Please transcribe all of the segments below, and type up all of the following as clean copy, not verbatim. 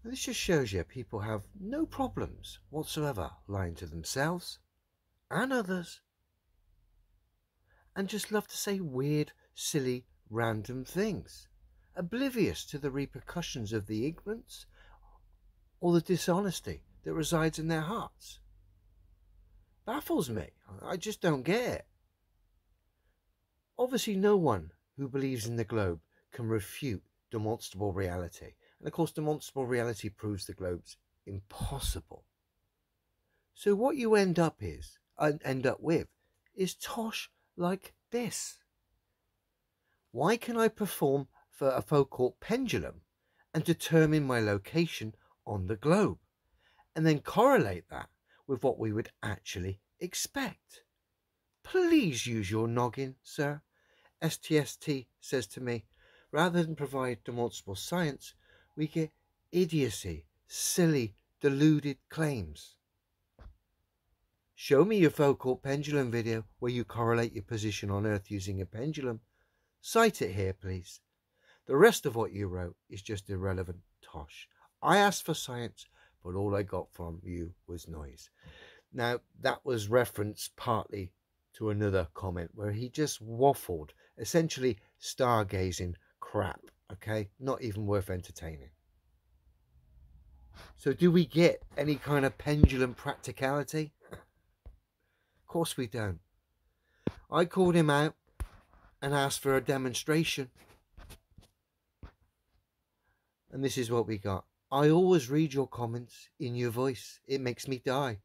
This just shows you people have no problems whatsoever lying to themselves and others, and just love to say weird, silly, random things, oblivious to the repercussions of the ignorance or the dishonesty that resides in their hearts. Baffles me. I just don't get it. Obviously, no one who believes in the globe can refute demonstrable reality. And of course, demonstrable reality proves the globe's impossible. So what you end up with is tosh like this. Why can I perform for a foucault pendulum and determine my location on the globe, and then correlate that with what we would actually expect? Please use your noggin, sir. STST says to me, rather than provide demonstrable science, we get idiocy, silly, deluded claims. Show me your foucault pendulum video where you correlate your position on Earth using a pendulum. Cite it here, please. The rest of what you wrote is just irrelevant tosh. I asked for science, but all I got from you was noise. Now, that was referenced partly to another comment where he just waffled, essentially stargazing crap, okay? Not even worth entertaining. So do we get any kind of pendulum practicality? Of course we don't. I called him out and asked for a demonstration. And this is what we got. I always read your comments in your voice. It makes me die.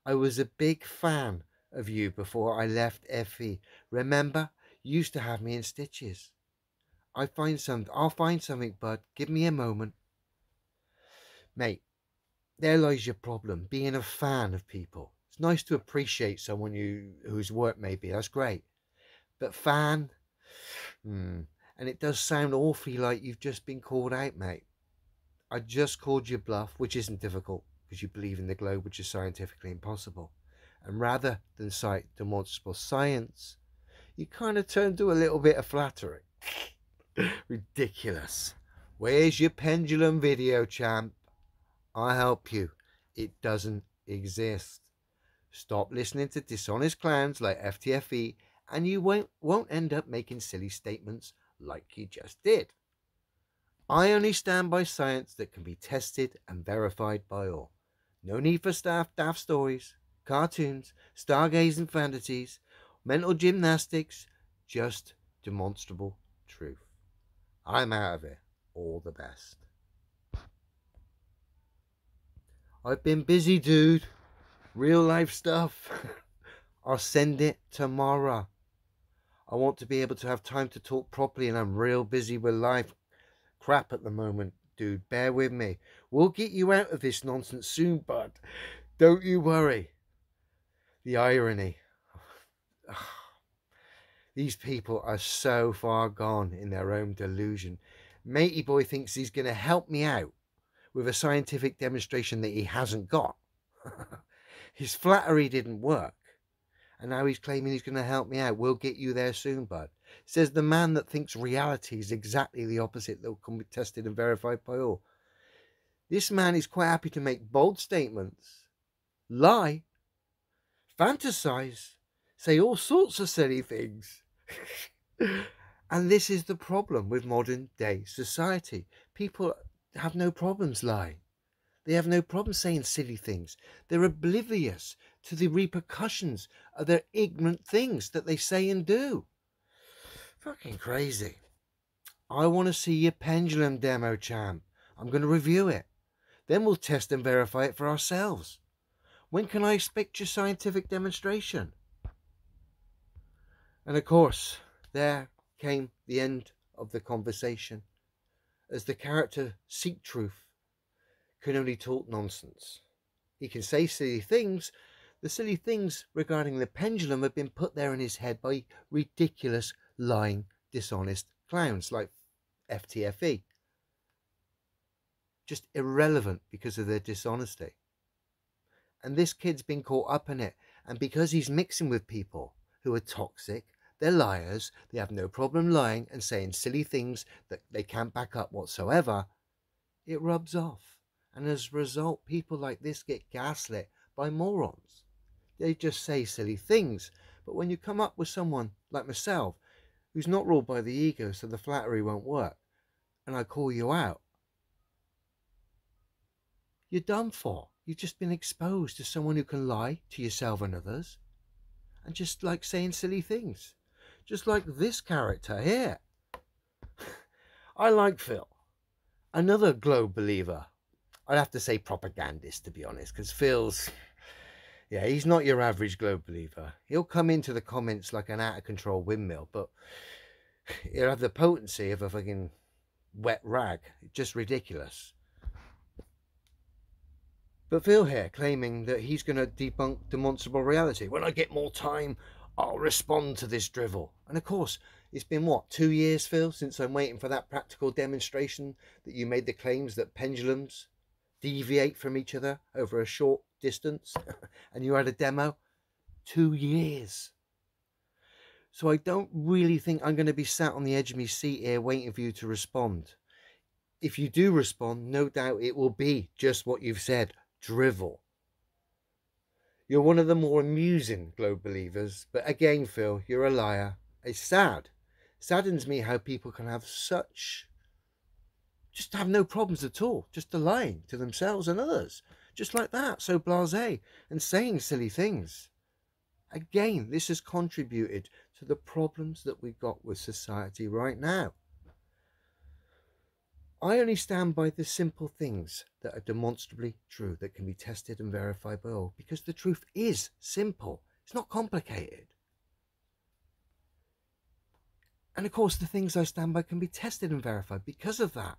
I was a big fan of you before I left FE. Remember, you used to have me in stitches. I'll find something, bud. Give me a moment. Mate, there lies your problem, being a fan of people. It's nice to appreciate someone whose work maybe, that's great. But fan? And it does sound awfully like you've just been called out, mate. I just called you bluff, which isn't difficult, because you believe in the globe, which is scientifically impossible. And rather than cite demonstrable science, you kind of turn to a little bit of flattery. Ridiculous. Where's your pendulum video, champ? I'll help you. It doesn't exist. Stop listening to dishonest clowns like FTFE, and you won't end up making silly statements like you just did. I only stand by science that can be tested and verified by all. No need for daft stories, cartoons, stargazing fantasies, mental gymnastics, just demonstrable truth. I'm out of it. All the best. I've been busy, dude. Real life stuff. I'll send it tomorrow. I want to be able to have time to talk properly, and I'm real busy with life crap at the moment, dude. Bear with me. We'll get you out of this nonsense soon, bud. Don't you worry. The irony. These people are so far gone in their own delusion. Matey boy thinks he's going to help me out with a scientific demonstration that he hasn't got. His flattery didn't work, and now he's claiming he's going to help me out. We'll get you there soon, bud. Says the man that thinks reality is exactly the opposite that can be tested and verified by all. This man is quite happy to make bold statements, lie, fantasize, say all sorts of silly things. And this is the problem with modern day society. People have no problems lying. They have no problem saying silly things. They're oblivious to the repercussions of their ignorant things that they say and do. Fucking crazy. I want to see your pendulum demo, champ. I'm going to review it. Then we'll test and verify it for ourselves. When can I expect your scientific demonstration? And of course, there came the end of the conversation, as the character Seek Truth can only talk nonsense. He can say silly things. The silly things regarding the pendulum have been put there in his head by ridiculous, lying, dishonest clowns like FTFE. Just irrelevant because of their dishonesty. And this kid's been caught up in it. And because he's mixing with people who are toxic, they're liars, they have no problem lying and saying silly things that they can't back up whatsoever, it rubs off. And as a result, people like this get gaslit by morons. They just say silly things. But when you come up with someone like myself, who's not ruled by the ego, so the flattery won't work, and I call you out, you're done for. You've just been exposed to someone who can lie to yourself and others, and just like saying silly things. Just like this character here. I like Phil. Another globe believer. I'd have to say propagandist, to be honest, because Phil's, yeah, he's not your average globe believer. He'll come into the comments like an out-of-control windmill, but he'll have the potency of a fucking wet rag. Just ridiculous. But Phil here claiming that he's going to debunk demonstrable reality. When I get more time, I'll respond to this drivel. And of course, it's been what, 2 years, Phil, since I'm waiting for that practical demonstration that you made the claims that pendulums deviate from each other over a short distance and you had a demo. 2 years. So I don't really think I'm going to be sat on the edge of my seat here waiting for you to respond. If you do respond, no doubt it will be just what you've said, drivel. You're one of the more amusing globe believers, but again, Phil, you're a liar. It's sad. Saddens me how people can have just have no problems at all, just lying to themselves and others, just like that, so blasé, and saying silly things. Again, this has contributed to the problems that we've got with society right now. I only stand by the simple things that are demonstrably true, that can be tested and verified by all, because the truth is simple. It's not complicated. And of course, the things I stand by can be tested and verified because of that.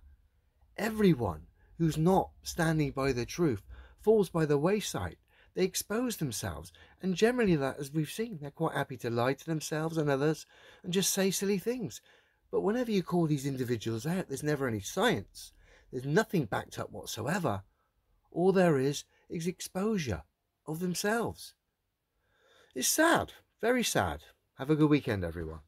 Everyone who's not standing by the truth falls by the wayside. They expose themselves, and generally, that, as we've seen, they're quite happy to lie to themselves and others and just say silly things. But whenever you call these individuals out, there's never any science. There's nothing backed up whatsoever. All there is exposure of themselves. It's sad, very sad. Have a good weekend, everyone.